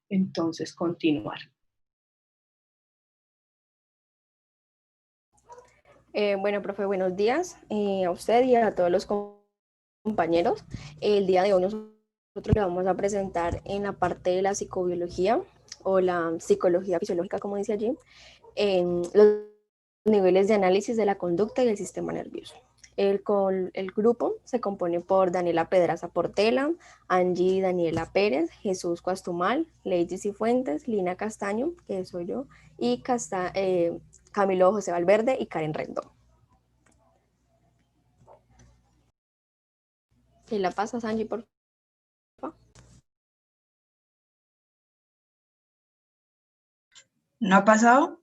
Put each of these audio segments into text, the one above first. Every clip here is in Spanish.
entonces continuar. Bueno, profe, buenos días a usted y a todos los compañeros. El día de hoy nosotros le vamos a presentar en la parte de la psicobiología o la psicología fisiológica, como dice allí, en los niveles de análisis de la conducta y del sistema nervioso. El grupo se compone por Daniela Pedraza Portela, Angie Daniela Pérez, Jesús Cuastumal, Lady Cifuentes, Lina Castaño, que soy yo, y Camilo José Valverde y Karen Rendón. ¿Y la pasas, Angie, por favor? ¿No ha pasado?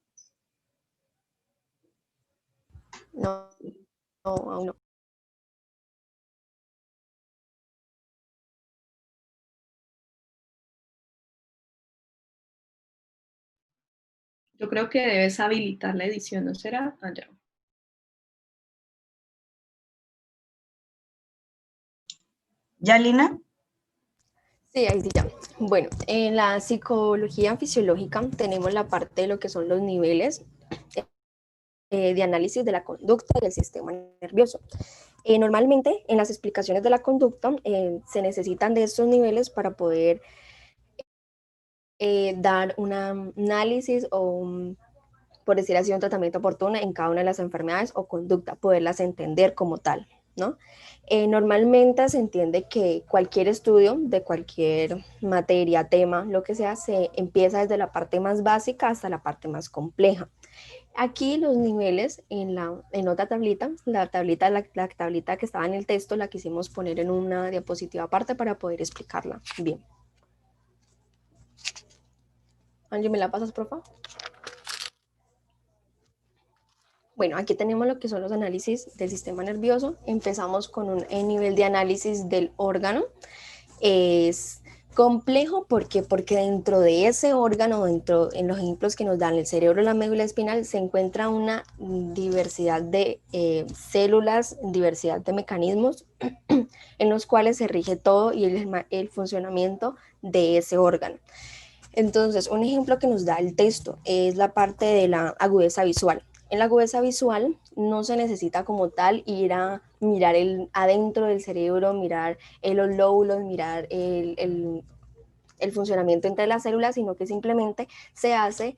No, aún no. Yo creo que debes habilitar la edición, ¿no será? Allá. ¿Ya, Lina? Sí, ahí sí ya. Bueno, en la psicología fisiológica tenemos la parte de lo que son los niveles de análisis de la conducta y del sistema nervioso. Normalmente en las explicaciones de la conducta se necesitan de estos niveles para poder dar un análisis o por decir así, un tratamiento oportuno en cada una de las enfermedades o conducta, poderlas entender como tal, ¿no? Normalmente se entiende que cualquier estudio de cualquier materia, tema, lo que sea, se empieza desde la parte más básica hasta la parte más compleja. Aquí los niveles en otra tablita, la tablita que estaba en el texto, la quisimos poner en una diapositiva aparte para poder explicarla bien. Angie, ¿me la pasas, por favor? Bueno, aquí tenemos lo que son los análisis del sistema nervioso. Empezamos con un nivel de análisis del órgano. Es complejo porque dentro de ese órgano, en los ejemplos que nos dan el cerebro y la médula espinal, se encuentra una diversidad de células, diversidad de mecanismos en los cuales se rige todo y el funcionamiento de ese órgano. Entonces, un ejemplo que nos da el texto es la parte de la agudeza visual. En la agudeza visual no se necesita como tal ir a mirar adentro del cerebro, mirar los lóbulos, mirar el funcionamiento entre las células, sino que simplemente se hace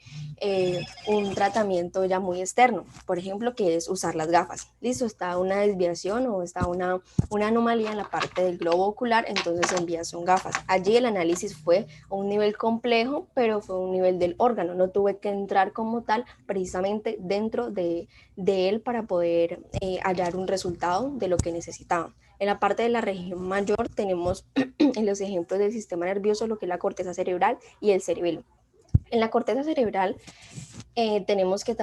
un tratamiento ya muy externo, por ejemplo, que es usar las gafas. Listo, está una desviación o está una anomalía en la parte del globo ocular, entonces envías son gafas. Allí el análisis fue a un nivel complejo, pero fue un nivel del órgano, no tuve que entrar como tal precisamente dentro de él para poder hallar un resultado de lo que necesitaba. En la parte de la región mayor tenemos en los ejemplos del sistema nervioso lo que es la corteza cerebral y el cerebelo. En la corteza cerebral tenemos que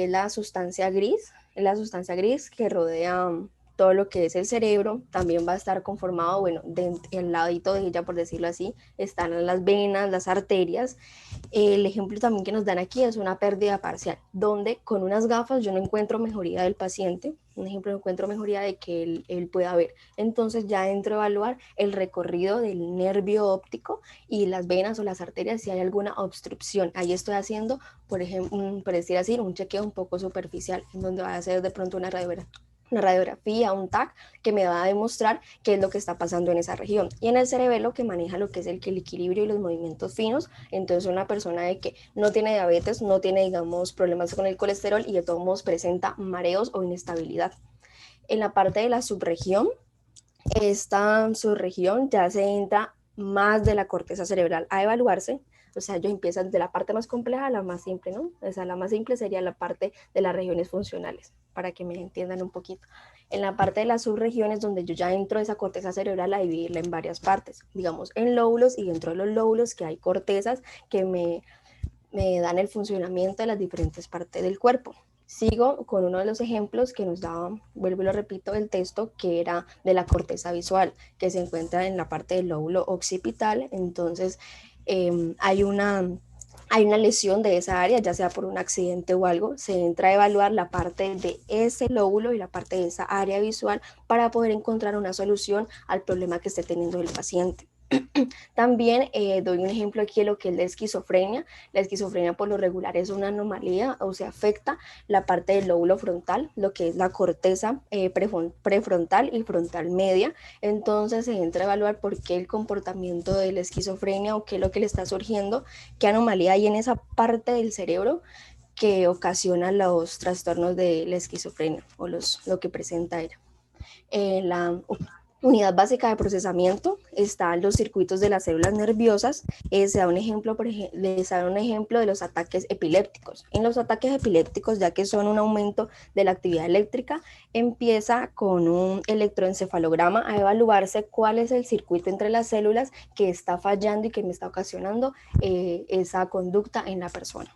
la sustancia gris que rodea todo lo que es el cerebro, también va a estar conformado, bueno, del ladito de ella, por decirlo así, están las venas, las arterias. El ejemplo también que nos dan aquí es una pérdida parcial, donde con unas gafas yo no encuentro mejoría del paciente, un ejemplo, no encuentro mejoría de que él pueda ver. Entonces ya entro a evaluar el recorrido del nervio óptico y las venas o las arterias si hay alguna obstrucción. Ahí estoy haciendo, por ejemplo, por decir así, un chequeo un poco superficial, en donde va a hacer de pronto una radiografía, un TAC, que me va a demostrar qué es lo que está pasando en esa región. Y en el cerebelo, que maneja lo que es el equilibrio y los movimientos finos, entonces una persona de que no tiene diabetes, no tiene, digamos, problemas con el colesterol y de todos modos presenta mareos o inestabilidad. En la parte de la subregión, esta subregión ya se entra más de la corteza cerebral a evaluarse. O sea, ellos empiezan desde la parte más compleja a la más simple, ¿no? O sea, la más simple sería la parte de las regiones funcionales, para que me entiendan un poquito. En la parte de las subregiones, donde yo ya entro de esa corteza cerebral a dividirla en varias partes, digamos, en lóbulos, y dentro de los lóbulos que hay cortezas que me dan el funcionamiento de las diferentes partes del cuerpo. Sigo con uno de los ejemplos que nos daba, vuelvo y lo repito, el texto, que era de la corteza visual, que se encuentra en la parte del lóbulo occipital. Entonces hay una lesión de esa área, ya sea por un accidente o algo, se entra a evaluar la parte de ese lóbulo y la parte de esa área visual para poder encontrar una solución al problema que esté teniendo el paciente. También doy un ejemplo aquí de lo que es la esquizofrenia. La esquizofrenia por lo regular es una anomalía, o sea, afecta la parte del lóbulo frontal, lo que es la corteza prefrontal y frontal media. Entonces se entra a evaluar por qué el comportamiento de la esquizofrenia o qué es lo que le está surgiendo, qué anomalía hay en esa parte del cerebro que ocasiona los trastornos de la esquizofrenia o lo que presenta ella. La unidad básica de procesamiento están los circuitos de las células nerviosas. Se da un ejemplo, les da un ejemplo de los ataques epilépticos. En los ataques epilépticos, ya que son un aumento de la actividad eléctrica, empieza con un electroencefalograma a evaluarse cuál es el circuito entre las células que está fallando y que me está ocasionando esa conducta en la persona.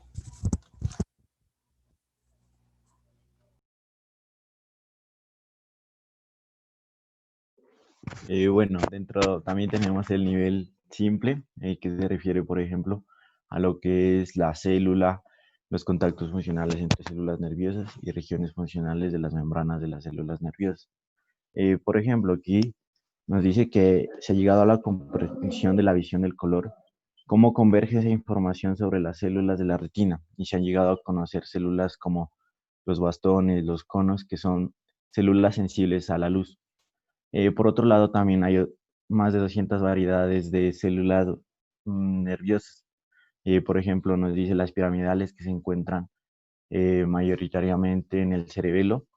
Bueno, dentro también tenemos el nivel simple, que se refiere, por ejemplo, a lo que es la célula, los contactos funcionales entre células nerviosas y regiones funcionales de las membranas de las células nerviosas. Por ejemplo, aquí nos dice que se ha llegado a la comprensión de la visión del color, cómo converge esa información sobre las células de la retina, y se han llegado a conocer células como los bastones, los conos, que son células sensibles a la luz. Por otro lado, también hay más de 200 variedades de células nerviosas. Por ejemplo, nos dice las piramidales que se encuentran mayoritariamente en el cerebelo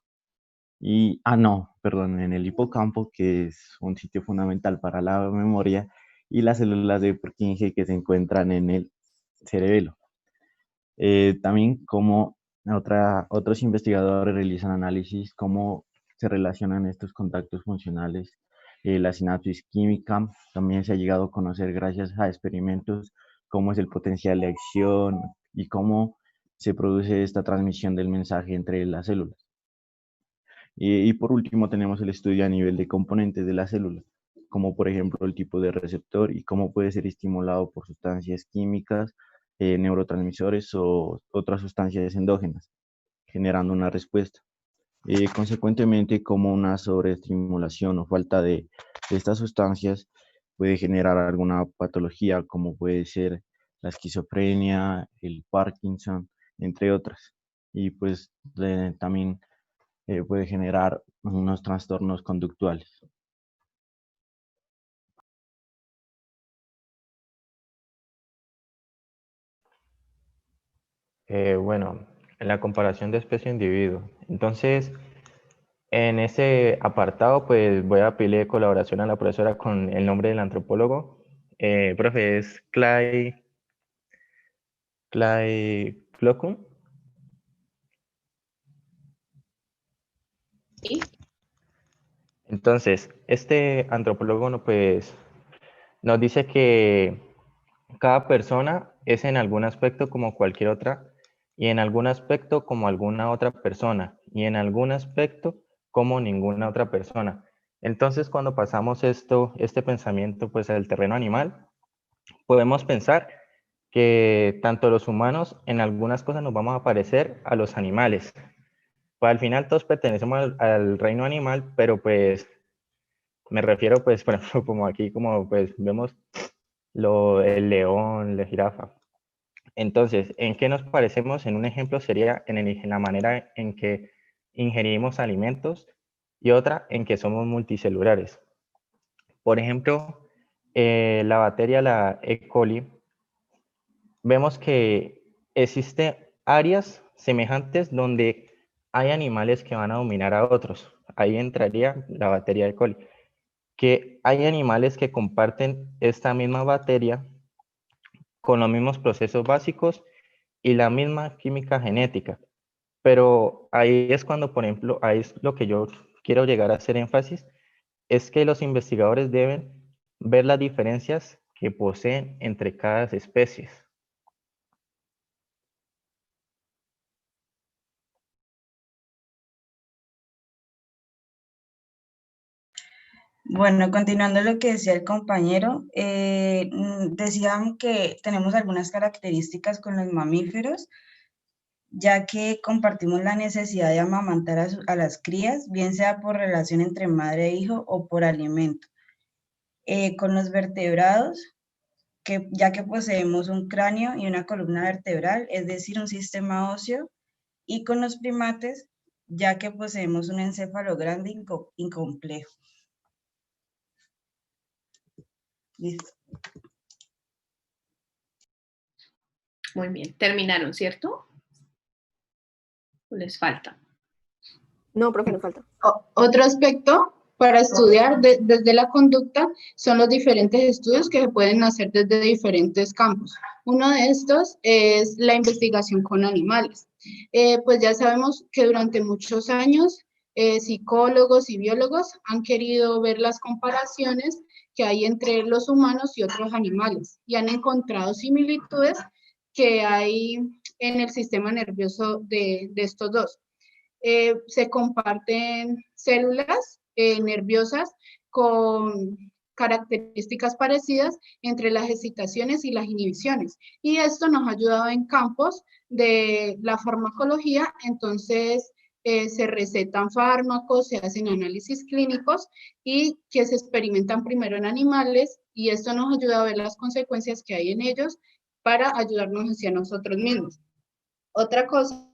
y, no, perdón, en el hipocampo, que es un sitio fundamental para la memoria, y las células de Purkinje que se encuentran en el cerebelo. También como otros investigadores realizan análisis cómo se relacionan estos contactos funcionales. La sinapsis química también se ha llegado a conocer gracias a experimentos cómo es el potencial de acción y cómo se produce esta transmisión del mensaje entre las células. Y por último tenemos el estudio a nivel de componentes de la célula, como por ejemplo el tipo de receptor y cómo puede ser estimulado por sustancias químicas, neurotransmisores o otras sustancias endógenas, generando una respuesta. Consecuentemente, como una sobreestimulación o falta de estas sustancias puede generar alguna patología, como puede ser la esquizofrenia, el Parkinson, entre otras. Y pues también puede generar unos trastornos conductuales. Bueno, en la comparación de especie-individuo. Entonces, en ese apartado, pues voy a pedirle colaboración a la profesora con el nombre del antropólogo. Profe, es Clay Clocum. ¿Sí? Entonces, este antropólogo pues, nos dice que cada persona es en algún aspecto como cualquier otra, y en algún aspecto como alguna otra persona, y en algún aspecto como ninguna otra persona. Entonces, cuando pasamos este pensamiento pues al terreno animal, podemos pensar que tanto los humanos en algunas cosas nos vamos a parecer a los animales. Pues al final todos pertenecemos al reino animal, pero pues me refiero pues, por ejemplo, como aquí, como pues vemos el león, la jirafa. Entonces, ¿en qué nos parecemos? En un ejemplo sería en la manera en que ingerimos alimentos y otra en que somos multicelulares. Por ejemplo, la bacteria, la E. coli, vemos que existen áreas semejantes donde hay animales que van a dominar a otros. Ahí entraría la bacteria E. coli. Que hay animales que comparten esta misma bacteria con los mismos procesos básicos y la misma química genética. Pero ahí es cuando, por ejemplo, ahí es lo que yo quiero llegar a hacer énfasis, es que los investigadores deben ver las diferencias que poseen entre cada especie. Bueno, continuando lo que decía el compañero, decían que tenemos algunas características con los mamíferos, ya que compartimos la necesidad de amamantar a las crías, bien sea por relación entre madre e hijo o por alimento. con los vertebrados, ya que poseemos un cráneo y una columna vertebral, es decir, un sistema óseo, y con los primates, ya que poseemos un encéfalo grande y complejo. Listo. Muy bien, terminaron, ¿cierto? ¿O les falta? No, profe, no falta. Otro aspecto para estudiar desde la conducta son los diferentes estudios que se pueden hacer desde diferentes campos. Uno de estos es la investigación con animales. Pues ya sabemos que durante muchos años psicólogos y biólogos han querido ver las comparaciones que hay entre los humanos y otros animales y han encontrado similitudes que hay en el sistema nervioso de estos dos. Se comparten células nerviosas con características parecidas entre las excitaciones y las inhibiciones. Y esto nos ha ayudado en campos de la farmacología, entonces se recetan fármacos, se hacen análisis clínicos y que se experimentan primero en animales y esto nos ayuda a ver las consecuencias que hay en ellos para ayudarnos hacia nosotros mismos. Otra cosa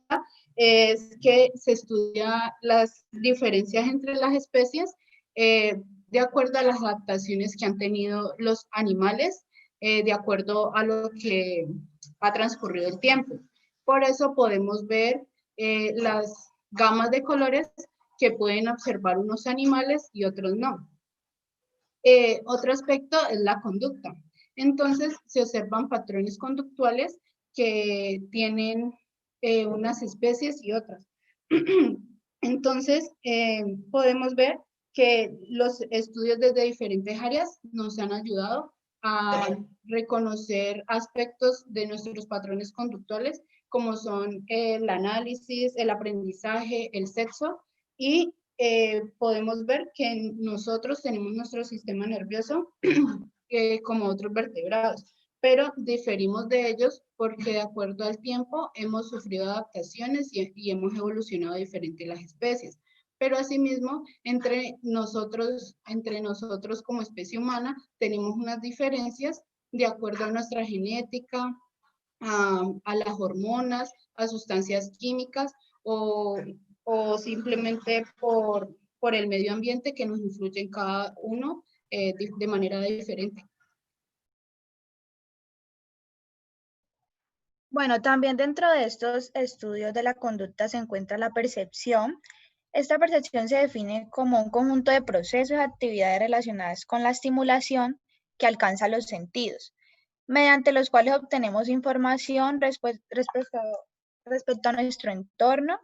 es que se estudia las diferencias entre las especies de acuerdo a las adaptaciones que han tenido los animales, de acuerdo a lo que ha transcurrido el tiempo. Por eso podemos ver las gamas de colores que pueden observar unos animales y otros no. Otro aspecto es la conducta. Entonces, se observan patrones conductuales que tienen unas especies y otras. Entonces, podemos ver que los estudios desde diferentes áreas nos han ayudado a reconocer aspectos de nuestros patrones conductuales, como son el análisis, el aprendizaje, el sexo, y podemos ver que nosotros tenemos nuestro sistema nervioso como otros vertebrados, pero diferimos de ellos porque de acuerdo al tiempo hemos sufrido adaptaciones y hemos evolucionado diferente las especies. Pero asimismo, entre nosotros como especie humana, tenemos unas diferencias de acuerdo a nuestra genética, a las hormonas, a sustancias químicas o simplemente por el medio ambiente que nos influye en cada uno de manera diferente. Bueno, también dentro de estos estudios de la conducta se encuentra la percepción. Esta percepción se define como un conjunto de procesos y actividades relacionadas con la estimulación que alcanza los sentidos, mediante los cuales obtenemos información respecto a nuestro entorno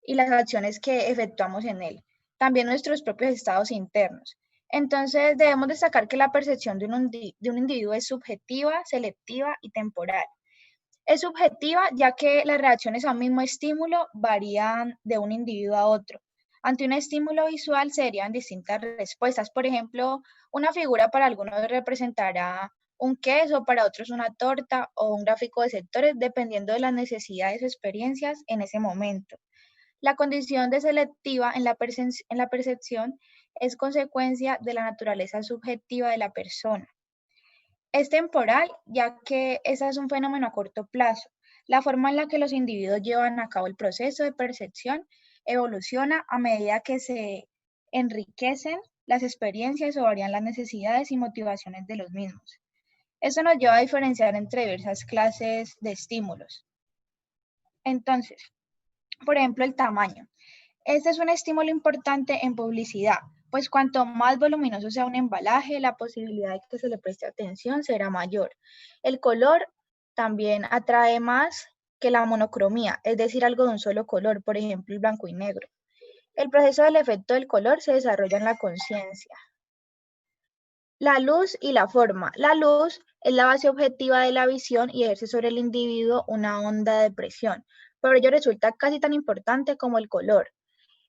y las acciones que efectuamos en él, también nuestros propios estados internos. Entonces, debemos destacar que la percepción de un individuo es subjetiva, selectiva y temporal. Es subjetiva ya que las reacciones a un mismo estímulo varían de un individuo a otro. Ante un estímulo visual se derivan distintas respuestas. Por ejemplo, una figura para algunos representará un queso, para otros una torta o un gráfico de sectores, dependiendo de las necesidades o experiencias en ese momento. La condición de selectiva en la percepción es consecuencia de la naturaleza subjetiva de la persona. Es temporal, ya que ese es un fenómeno a corto plazo. La forma en la que los individuos llevan a cabo el proceso de percepción evoluciona a medida que se enriquecen las experiencias o varían las necesidades y motivaciones de los mismos. Eso nos lleva a diferenciar entre diversas clases de estímulos. Entonces, por ejemplo, el tamaño. Este es un estímulo importante en publicidad, pues cuanto más voluminoso sea un embalaje, la posibilidad de que se le preste atención será mayor. El color también atrae más que la monocromía, es decir, algo de un solo color, por ejemplo, el blanco y negro. El proceso del efecto del color se desarrolla en la conciencia. La luz y la forma. La luz es la base objetiva de la visión y ejerce sobre el individuo una onda de presión. Por ello resulta casi tan importante como el color.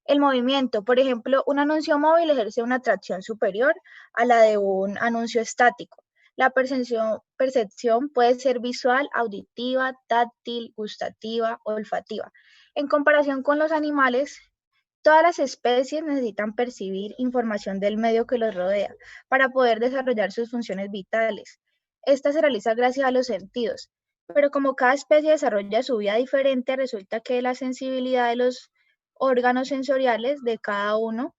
El movimiento, por ejemplo, un anuncio móvil ejerce una atracción superior a la de un anuncio estático. La percepción puede ser visual, auditiva, táctil, gustativa, olfativa. En comparación con los animales, Todas las especies necesitan percibir información del medio que los rodea para poder desarrollar sus funciones vitales. Esta se realiza gracias a los sentidos, pero como cada especie desarrolla su vida diferente, resulta que la sensibilidad de los órganos sensoriales de cada uno,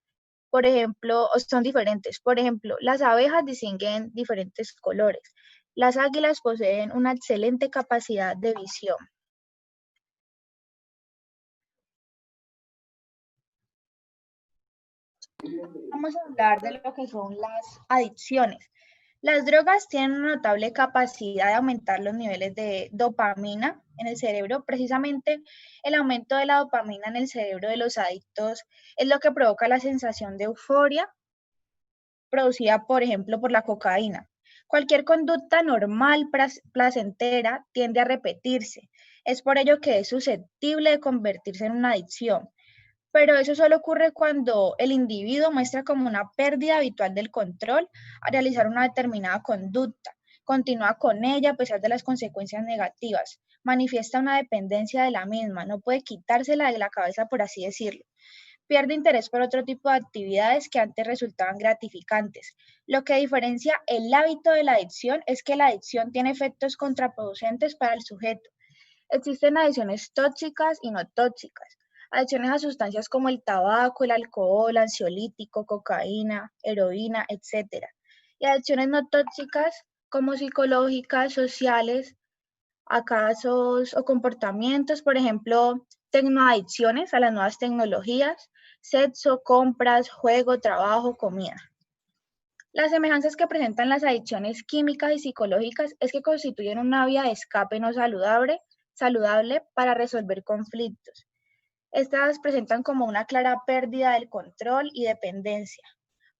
por ejemplo, son diferentes. Por ejemplo, las abejas distinguen diferentes colores. Las águilas poseen una excelente capacidad de visión. Vamos a hablar de lo que son las adicciones. Las drogas tienen una notable capacidad de aumentar los niveles de dopamina en el cerebro. Precisamente el aumento de la dopamina en el cerebro de los adictos es lo que provoca la sensación de euforia producida, por ejemplo, por la cocaína. Cualquier conducta normal, placentera, tiende a repetirse. Es por ello que es susceptible de convertirse en una adicción. Pero eso solo ocurre cuando el individuo muestra como una pérdida habitual del control a realizar una determinada conducta, continúa con ella a pesar de las consecuencias negativas, manifiesta una dependencia de la misma, no puede quitársela de la cabeza, por así decirlo. Pierde interés por otro tipo de actividades que antes resultaban gratificantes. Lo que diferencia el hábito de la adicción es que la adicción tiene efectos contraproducentes para el sujeto. Existen adicciones tóxicas y no tóxicas. Adicciones a sustancias como el tabaco, el alcohol, ansiolítico, cocaína, heroína, etc. Y adicciones no tóxicas como psicológicas, sociales, a casos o comportamientos, por ejemplo, tecnoadicciones a las nuevas tecnologías, sexo, compras, juego, trabajo, comida. Las semejanzas que presentan las adicciones químicas y psicológicas es que constituyen una vía de escape no saludable para resolver conflictos. Estas presentan como una clara pérdida del control y dependencia.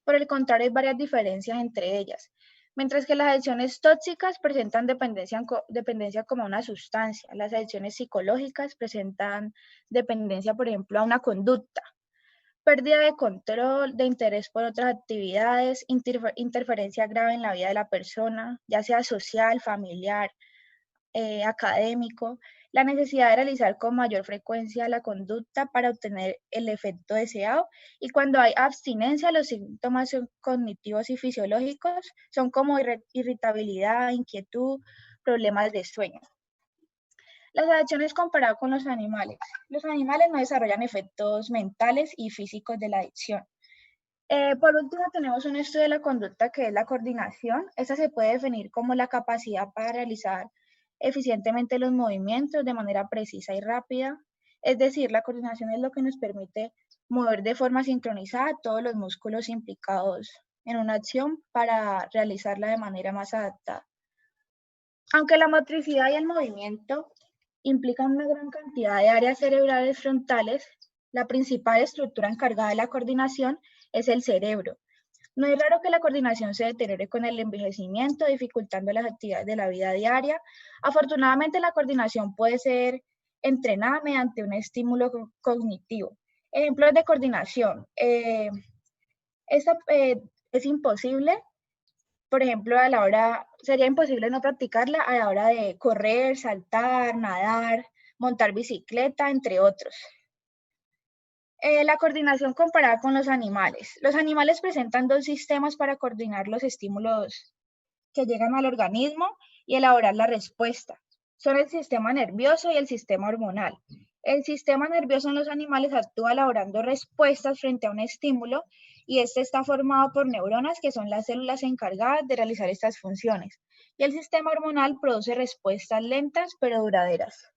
Por el contrario, hay varias diferencias entre ellas. Mientras que las adicciones tóxicas presentan dependencia como a una sustancia, las adicciones psicológicas presentan dependencia, por ejemplo, a una conducta. Pérdida de control, de interés por otras actividades, interferencia grave en la vida de la persona, ya sea social, familiar, académico, la necesidad de realizar con mayor frecuencia la conducta para obtener el efecto deseado, y cuando hay abstinencia, los síntomas cognitivos y fisiológicos son como irritabilidad, inquietud, problemas de sueño. Las adicciones comparadas con los animales. Los animales no desarrollan efectos mentales y físicos de la adicción. Por último, tenemos un estudio de la conducta que es la coordinación. Esta se puede definir como la capacidad para realizar eficientemente los movimientos de manera precisa y rápida. Es decir, la coordinación es lo que nos permite mover de forma sincronizada todos los músculos implicados en una acción para realizarla de manera más adaptada. Aunque la motricidad y el movimiento implican una gran cantidad de áreas cerebrales frontales, la principal estructura encargada de la coordinación es el cerebro. No es raro que la coordinación se deteriore con el envejecimiento, dificultando las actividades de la vida diaria. Afortunadamente, la coordinación puede ser entrenada mediante un estímulo cognitivo. Ejemplos de coordinación. Es imposible, por ejemplo, sería imposible no practicarla a la hora de correr, saltar, nadar, montar bicicleta, entre otros. La coordinación comparada con los animales. Los animales presentan dos sistemas para coordinar los estímulos que llegan al organismo y elaborar la respuesta. Son el sistema nervioso y el sistema hormonal. El sistema nervioso en los animales actúa elaborando respuestas frente a un estímulo, y este está formado por neuronas, que son las células encargadas de realizar estas funciones. Y el sistema hormonal produce respuestas lentas pero duraderas.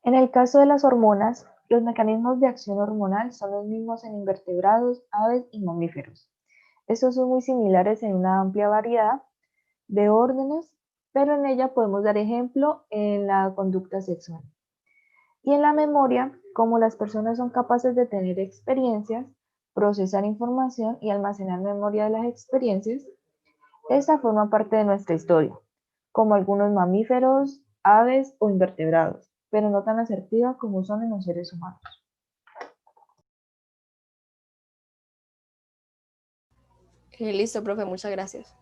En el caso de las hormonas, los mecanismos de acción hormonal son los mismos en invertebrados, aves y mamíferos. Estos son muy similares en una amplia variedad de órdenes, pero en ella podemos dar ejemplo en la conducta sexual. Y en la memoria, como las personas son capaces de tener experiencias, procesar información y almacenar memoria de las experiencias, esta forma parte de nuestra historia, como algunos mamíferos, aves o invertebrados, pero no tan asertiva como son en los seres humanos. Listo, profe, muchas gracias.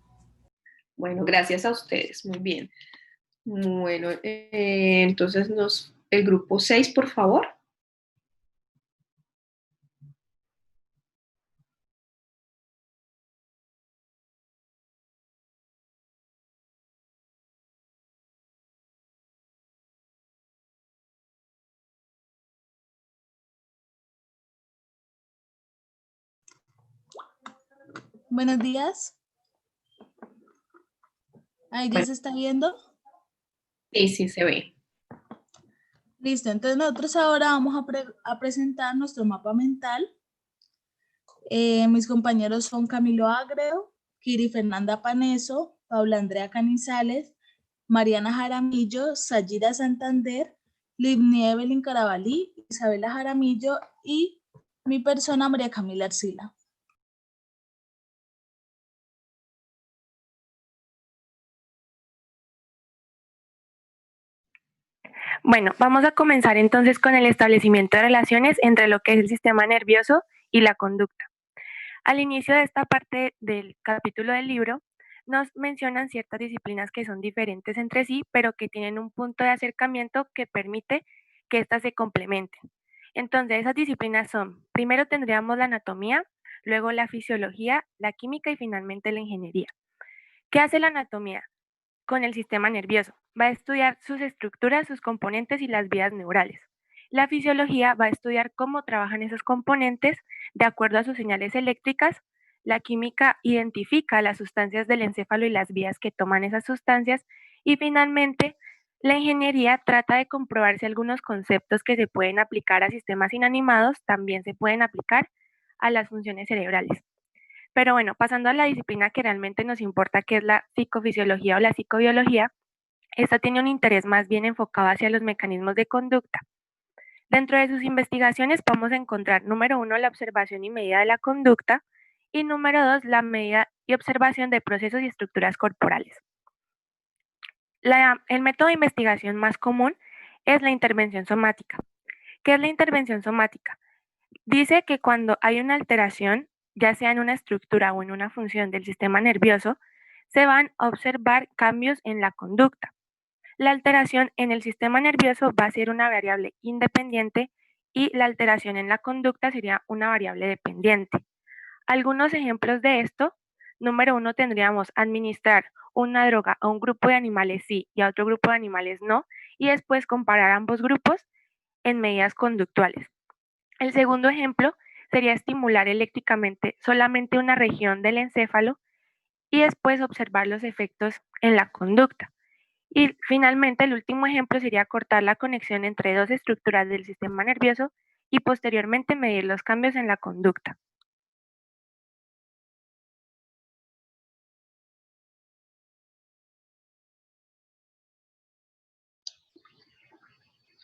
Bueno, gracias a ustedes, muy bien. Bueno, entonces el grupo 6, por favor. Buenos días. ¿Ahí ya Bueno, se está viendo? sí se ve. Listo, entonces nosotros ahora vamos a presentar nuestro mapa mental. Mis compañeros son Camilo Agreo, Kiri Fernanda Paneso, Paula Andrea Canizales, Mariana Jaramillo, Sayida Santander, Livni Evelyn Carabalí, Isabela Jaramillo y mi persona María Camila Arcila. Bueno, vamos a comenzar entonces con el establecimiento de relaciones entre lo que es el sistema nervioso y la conducta. Al inicio de esta parte del capítulo del libro, nos mencionan ciertas disciplinas que son diferentes entre sí, pero que tienen un punto de acercamiento que permite que éstas se complementen. Entonces, esas disciplinas son, primero tendríamos la anatomía, luego la fisiología, la química y finalmente la ingeniería. ¿Qué hace la anatomía? Con el sistema nervioso. Va a estudiar sus estructuras, sus componentes y las vías neurales. La fisiología va a estudiar cómo trabajan esos componentes de acuerdo a sus señales eléctricas. La química identifica las sustancias del encéfalo y las vías que toman esas sustancias. Y finalmente, la ingeniería trata de comprobar si algunos conceptos que se pueden aplicar a sistemas inanimados también se pueden aplicar a las funciones cerebrales. Pero bueno, pasando a la disciplina que realmente nos importa, que es la psicofisiología o la psicobiología, esta tiene un interés más bien enfocado hacia los mecanismos de conducta. Dentro de sus investigaciones vamos a encontrar, número 1, la observación y medida de la conducta, y número 2, la medida y observación de procesos y estructuras corporales. El método de investigación más común es la intervención somática. ¿Qué es la intervención somática? Dice que cuando hay una alteración, ya sea en una estructura o en una función del sistema nervioso, se van a observar cambios en la conducta. La alteración en el sistema nervioso va a ser una variable independiente y la alteración en la conducta sería una variable dependiente. Algunos ejemplos de esto, número 1, tendríamos administrar una droga a un grupo de animales sí y a otro grupo de animales no, y después comparar ambos grupos en medidas conductuales. El segundo ejemplo sería estimular eléctricamente solamente una región del encéfalo y después observar los efectos en la conducta. Y finalmente, el último ejemplo sería cortar la conexión entre dos estructuras del sistema nervioso y posteriormente medir los cambios en la conducta.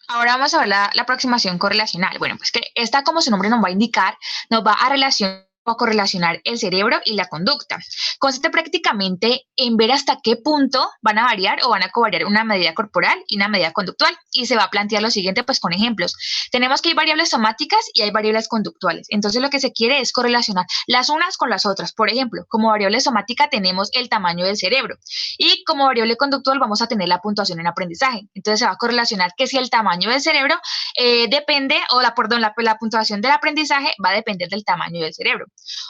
Ahora vamos a ver la aproximación correlacional. Bueno, pues que esta, como su nombre nos va a indicar, nos va a relacionar o correlacionar el cerebro y la conducta. Consiste prácticamente en ver hasta qué punto van a variar o van a covariar una medida corporal y una medida conductual. Y se va a plantear lo siguiente, pues con ejemplos. Tenemos que hay variables somáticas y hay variables conductuales. Entonces lo que se quiere es correlacionar las unas con las otras. Por ejemplo, como variable somática tenemos el tamaño del cerebro y como variable conductual vamos a tener la puntuación en aprendizaje. Entonces se va a correlacionar que si el tamaño del cerebro depende, o la puntuación del aprendizaje va a depender del tamaño del cerebro.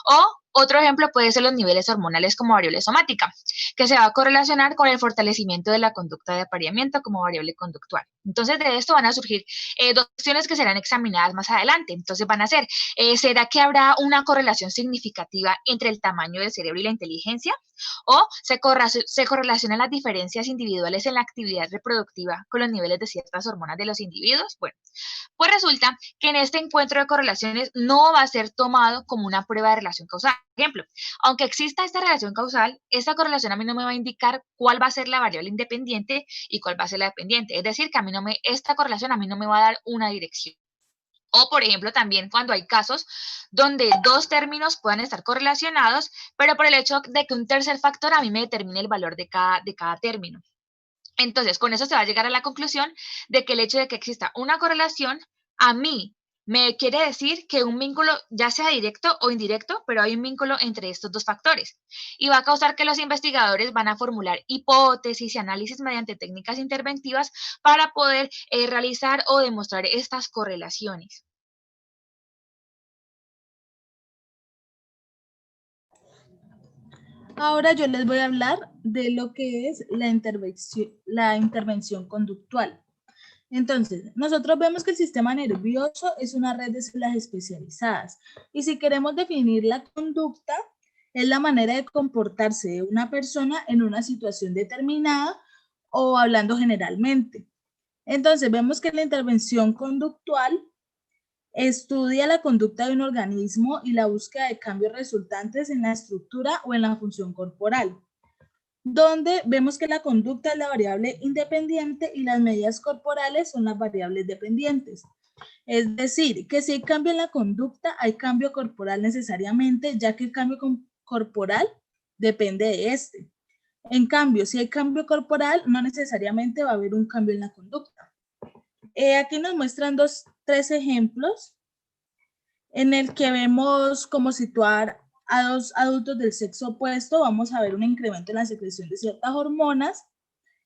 O otro ejemplo puede ser los niveles hormonales como variable somática, que se va a correlacionar con el fortalecimiento de la conducta de apareamiento como variable conductual. Entonces, de esto van a surgir dos cuestiones que serán examinadas más adelante. Entonces, van a ser, ¿será que habrá una correlación significativa entre el tamaño del cerebro y la inteligencia? ¿O se correlacionan las diferencias individuales en la actividad reproductiva con los niveles de ciertas hormonas de los individuos? Bueno, pues resulta que en este encuentro de correlaciones no va a ser tomado como una prueba de relación causal. Por ejemplo, aunque exista esta relación causal, esta correlación a mí no me va a indicar cuál va a ser la variable independiente y cuál va a ser la dependiente. Es decir, que esta correlación a mí no me va a dar una dirección. O, por ejemplo, también cuando hay casos donde dos términos puedan estar correlacionados, pero por el hecho de que un tercer factor a mí me determine el valor de cada término. Entonces, con eso se va a llegar a la conclusión de que el hecho de que exista una correlación a mí Me quiere decir que un vínculo, ya sea directo o indirecto, pero hay un vínculo entre estos dos factores. Y va a causar que los investigadores van a formular hipótesis y análisis mediante técnicas interventivas para poder realizar o demostrar estas correlaciones. Ahora yo les voy a hablar de lo que es la intervención conductual. Entonces, nosotros vemos que el sistema nervioso es una red de células especializadas y si queremos definir la conducta, es la manera de comportarse de una persona en una situación determinada o hablando generalmente. Entonces, vemos que la intervención conductual estudia la conducta de un organismo y la búsqueda de cambios resultantes en la estructura o en la función corporal, donde vemos que la conducta es la variable independiente y las medidas corporales son las variables dependientes. Es decir, que si hay cambio en la conducta, hay cambio corporal necesariamente, ya que el cambio corporal depende de este. En cambio, si hay cambio corporal, no necesariamente va a haber un cambio en la conducta. Aquí nos muestran tres ejemplos en el que vemos cómo situar a dos adultos del sexo opuesto. Vamos a ver un incremento en la secreción de ciertas hormonas.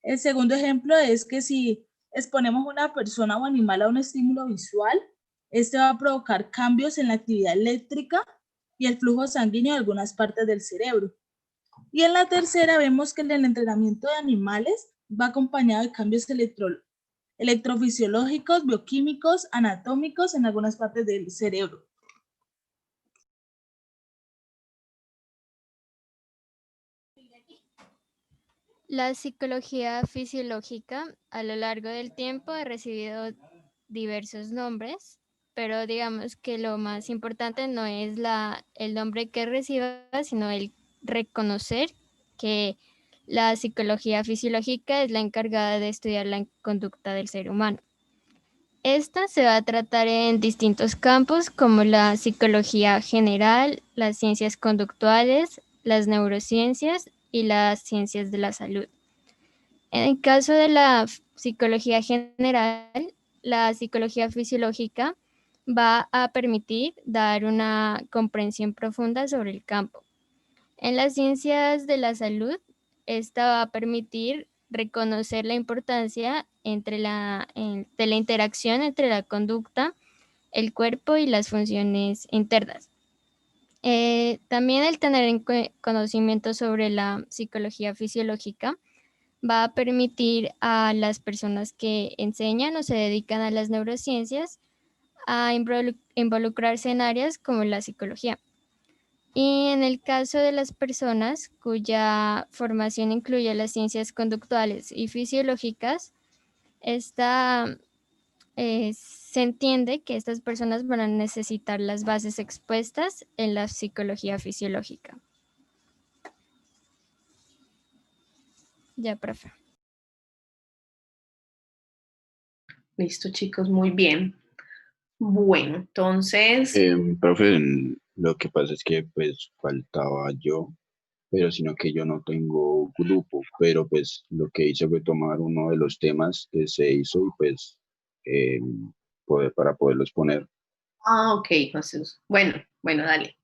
El segundo ejemplo es que si exponemos a una persona o animal a un estímulo visual, este va a provocar cambios en la actividad eléctrica y el flujo sanguíneo de algunas partes del cerebro. Y en la tercera vemos que el entrenamiento de animales va acompañado de cambios electrofisiológicos, bioquímicos, anatómicos en algunas partes del cerebro. La psicología fisiológica a lo largo del tiempo ha recibido diversos nombres, pero digamos que lo más importante no es el nombre que reciba, sino el reconocer que la psicología fisiológica es la encargada de estudiar la conducta del ser humano. Esta se va a tratar en distintos campos como la psicología general, las ciencias conductuales, las neurociencias y las ciencias de la salud. En el caso de la psicología general, la psicología fisiológica va a permitir dar una comprensión profunda sobre el campo. En las ciencias de la salud, esta va a permitir reconocer la importancia de la interacción entre la conducta, el cuerpo y las funciones internas. También el tener conocimiento sobre la psicología fisiológica va a permitir a las personas que enseñan o se dedican a las neurociencias a involucrarse en áreas como la psicología. Y en el caso de las personas cuya formación incluye las ciencias conductuales y fisiológicas, se entiende que estas personas van a necesitar las bases expuestas en la psicología fisiológica. Ya, profe. Listo, chicos, muy bien. Bueno, entonces, Profe, lo que pasa es que pues faltaba yo, pero sino que yo no tengo grupo, pero pues lo que hice fue tomar uno de los temas que se hizo y pues eh, para poderlos poner. ok, Jesús. Bueno, dale.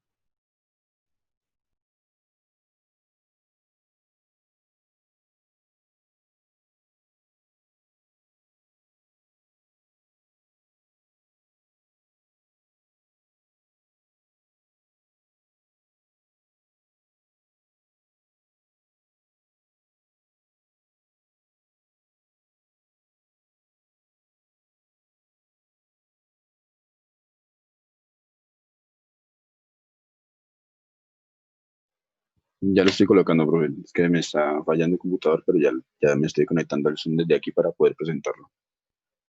Ya lo estoy colocando, profe, es que me está fallando el computador, pero ya me estoy conectando al Zoom desde aquí para poder presentarlo.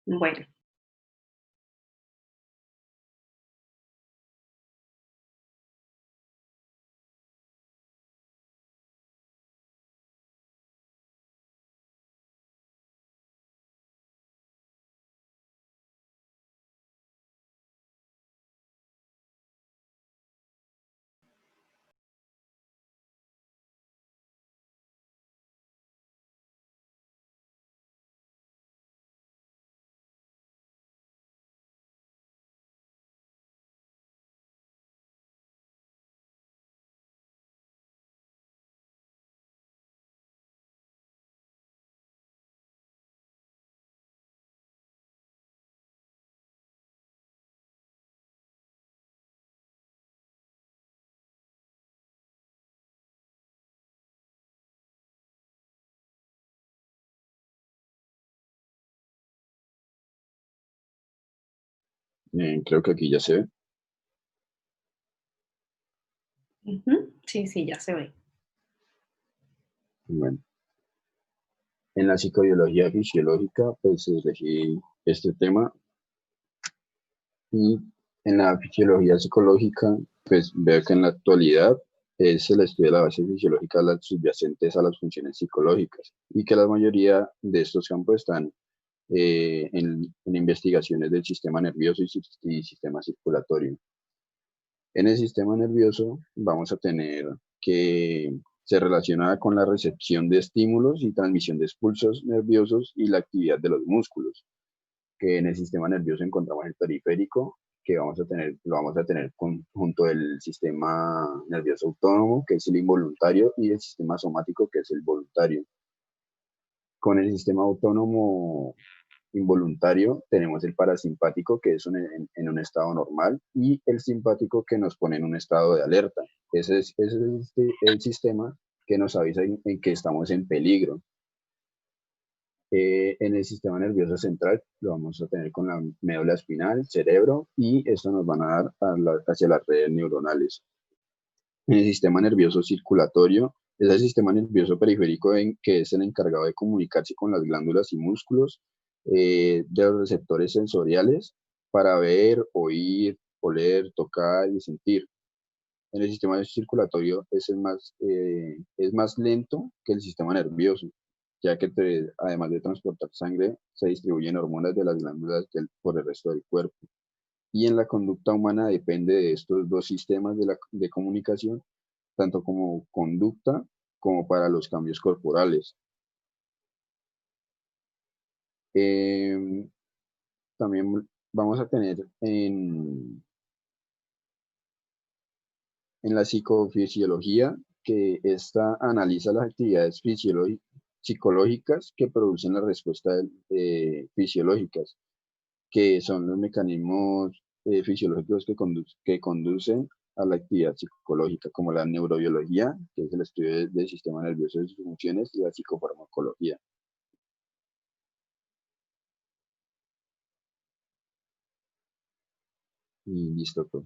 Bueno. Creo que aquí ya se ve. Sí, sí, ya se ve. Bueno, en la psicobiología fisiológica, pues elegí este tema. Y en la fisiología psicológica, pues veo que en la actualidad es el estudio de la base fisiológica de las subyacentes a las funciones psicológicas y que la mayoría de estos campos están en investigaciones del sistema nervioso y sistema circulatorio. En el sistema nervioso vamos a tener que se relaciona con la recepción de estímulos y transmisión de expulsos nerviosos y la actividad de los músculos, que en el sistema nervioso encontramos el periférico, que lo vamos a tener junto al sistema nervioso autónomo, que es el involuntario, y el sistema somático, que es el voluntario. Con el sistema autónomo involuntario tenemos el parasimpático, que es en un estado normal, y el simpático, que nos pone en un estado de alerta. Ese es el sistema que nos avisa en que estamos en peligro. En el sistema nervioso central lo vamos a tener con la médula espinal, cerebro, y esto nos van a dar hacia las redes neuronales. En el sistema nervioso circulatorio es el sistema nervioso periférico que es el encargado de comunicarse con las glándulas y músculos de los receptores sensoriales para ver, oír, oler, tocar y sentir. En el sistema circulatorio es más lento que el sistema nervioso, ya que además de transportar sangre, se distribuyen hormonas de las glándulas por el resto del cuerpo. Y en la conducta humana depende de estos dos sistemas de comunicación, tanto como conducta como para los cambios corporales. También vamos a tener en la psicofisiología, que esta analiza las actividades psicológicas que producen las respuestas fisiológicas, que son los mecanismos fisiológicos que conducen a la actividad psicológica, como la neurobiología, que es el estudio del sistema nervioso y sus funciones, y la psicofarmacología. Y listo, pues.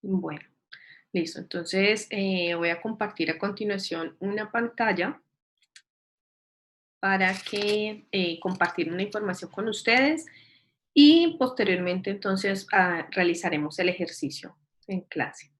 Bueno, listo. Entonces voy a compartir a continuación una pantalla para que compartir una información con ustedes y posteriormente entonces realizaremos el ejercicio en clase.